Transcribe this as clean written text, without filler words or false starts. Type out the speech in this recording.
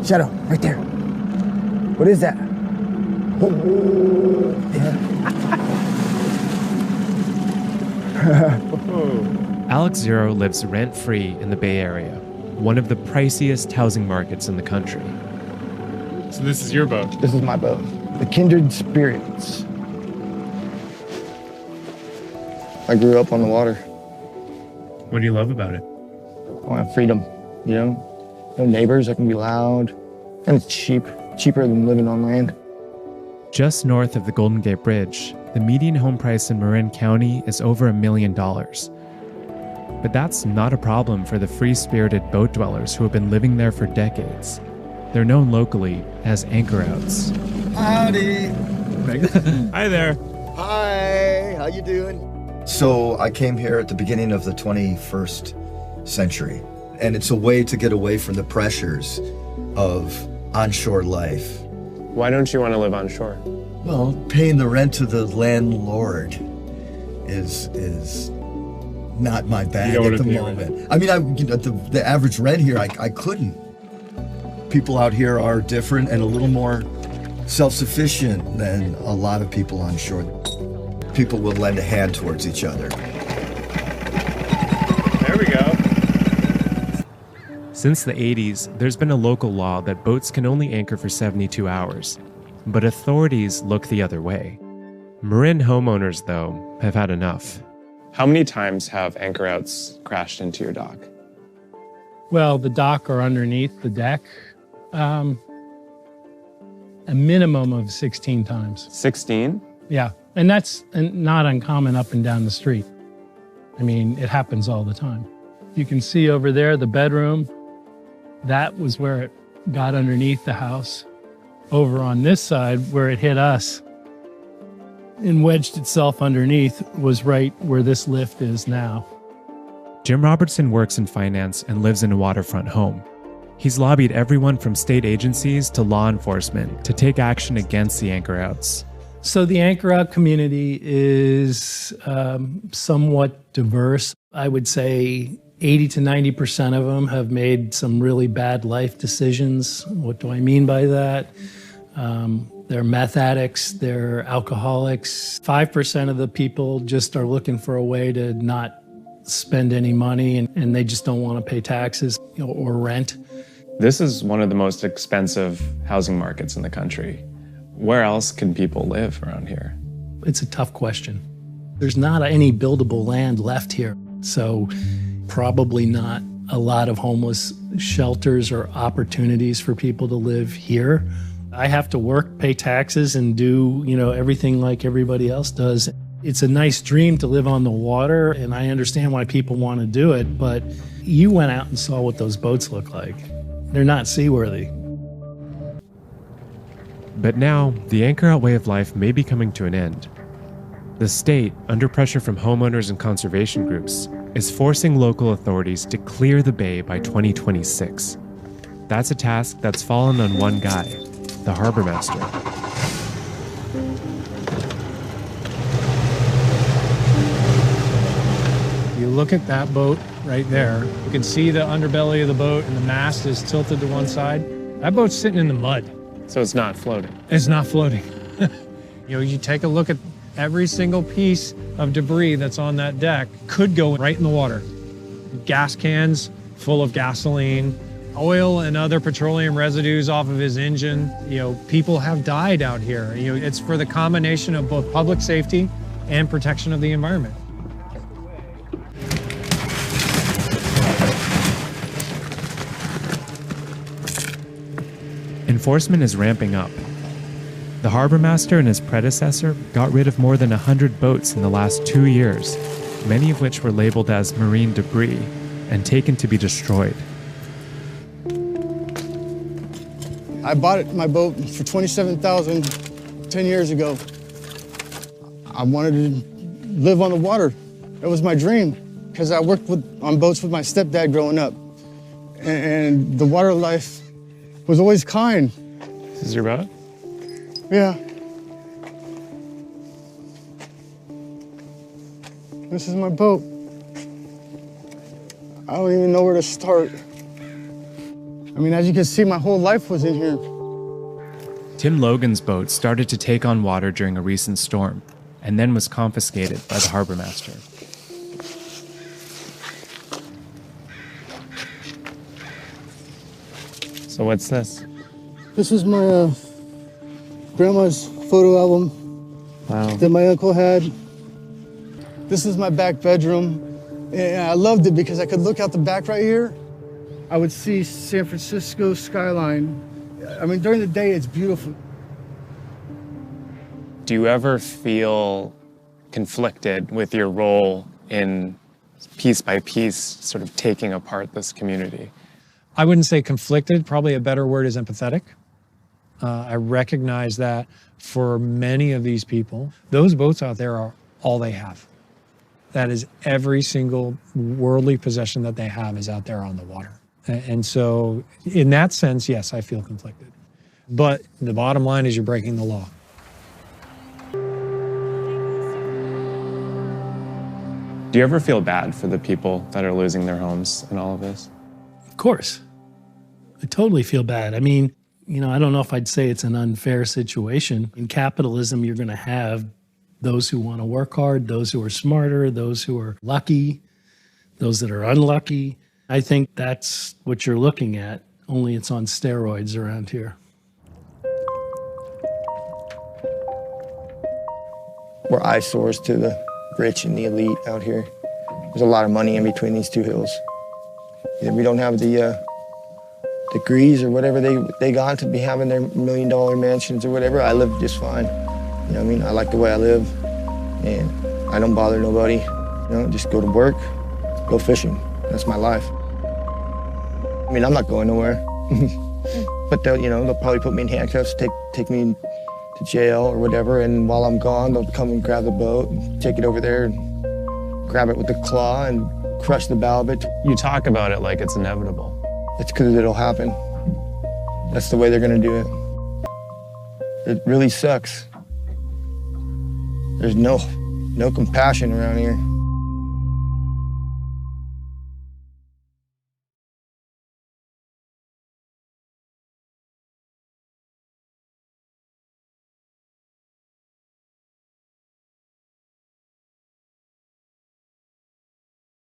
Shadow, right there. What is that? Alex Zero lives rent-free in the Bay Area, one of the priciest housing markets in the country. So this is your boat? This is my boat, the Kindred Spirits. I grew up on the water. What do you love about it? I want freedom, you know? No neighbors, I can be loud. And it's cheaper than living on land. Just north of the Golden Gate Bridge, the median home price in Marin County is over $1 million. But that's not a problem for the free-spirited boat dwellers who have been living there for decades. They're known locally as anchor-outs. Howdy. Hi there. Hi, how you doing? So I came here at the beginning of the 21st century, and it's a way to get away from the pressures of onshore life. Why don't you want to live on shore? Well, paying the rent to the landlord is not my bag at the moment. I mean, the average rent here, I couldn't. People out here are different and a little more self-sufficient than a lot of people on shore. People will lend a hand towards each other. There we go. Since the 80s, there's been a local law that boats can only anchor for 72 hours. But authorities look the other way. Marin homeowners, though, have had enough. How many times have anchor-outs crashed into your dock? Well, the dock or underneath the deck, a minimum of 16 times. 16? Yeah, and that's not uncommon up and down the street. I mean, it happens all the time. You can see over there, the bedroom, that was where it got underneath the house. Over on this side, where it hit us and wedged itself underneath, was right where this lift is now. Jim Robertson works in finance and lives in a waterfront home. He's lobbied everyone from state agencies to law enforcement to take action against the anchor-outs. So the anchor-out community is somewhat diverse. I would say 80 to 90% of them have made some really bad life decisions. What do I mean by that? They're meth addicts, they're alcoholics. 5% of the people just are looking for a way to not spend any money, and they just don't want to pay taxes or rent. This is one of the most expensive housing markets in the country. Where else can people live around here? It's a tough question. There's not any buildable land left here, so probably not a lot of homeless shelters or opportunities for people to live here. I have to work, pay taxes, and do, everything like everybody else does. It's a nice dream to live on the water, and I understand why people want to do it, but you went out and saw what those boats look like. They're not seaworthy. But now, the anchor-out way of life may be coming to an end. The state, under pressure from homeowners and conservation groups, is forcing local authorities to clear the bay by 2026. That's a task that's fallen on one guy, the harbor master. You look at that boat right there, you can see the underbelly of the boat and the mast is tilted to one side. That boat's sitting in the mud. So it's not floating? It's not floating. You take a look at every single piece of debris that's on that deck could go right in the water. Gas cans full of gasoline, oil and other petroleum residues off of his engine. People have died out here. It's for the combination of both public safety and protection of the environment. Enforcement is ramping up. The harbor master and his predecessor got rid of more than 100 boats in the last 2 years, many of which were labeled as marine debris and taken to be destroyed. I bought my boat for $27,000 10 years ago. I wanted to live on the water. It was my dream because I worked on boats with my stepdad growing up. And the water life was always kind. This is your boat? Yeah. This is my boat. I don't even know where to start. I mean, as you can see, my whole life was in here. Tim Logan's boat started to take on water during a recent storm and then was confiscated by the harbor master. So what's this? This is my grandma's photo album that my uncle had. This is my back bedroom. And I loved it because I could look out the back right here. I would see San Francisco skyline. I mean, during the day, it's beautiful. Do you ever feel conflicted with your role in piece by piece sort of taking apart this community? I wouldn't say conflicted. Probably a better word is empathetic. I recognize that for many of these people, those boats out there are all they have. That is every single worldly possession that they have is out there on the water. And so in that sense, yes, I feel conflicted. But the bottom line is you're breaking the law. Do you ever feel bad for the people that are losing their homes in all of this? Of course. I totally feel bad. I mean, I don't know if I'd say it's an unfair situation. In capitalism, you're going to have those who want to work hard, those who are smarter, those who are lucky, those that are unlucky. I think that's what you're looking at, only it's on steroids around here. We're eyesores to the rich and the elite out here. There's a lot of money in between these two hills. Either we don't have the degrees or whatever they got to be having their $1 million mansions or whatever. I live just fine. You know what I mean? I like the way I live, and I don't bother nobody. Just go to work, go fishing. That's my life. I mean, I'm not going nowhere. But they'll probably put me in handcuffs, take me to jail or whatever, and while I'm gone, they'll come and grab the boat, and take it over there, and grab it with the claw and crush the bow of it. You talk about it like it's inevitable. It's because it'll happen. That's the way they're gonna do it. It really sucks. There's no compassion around here.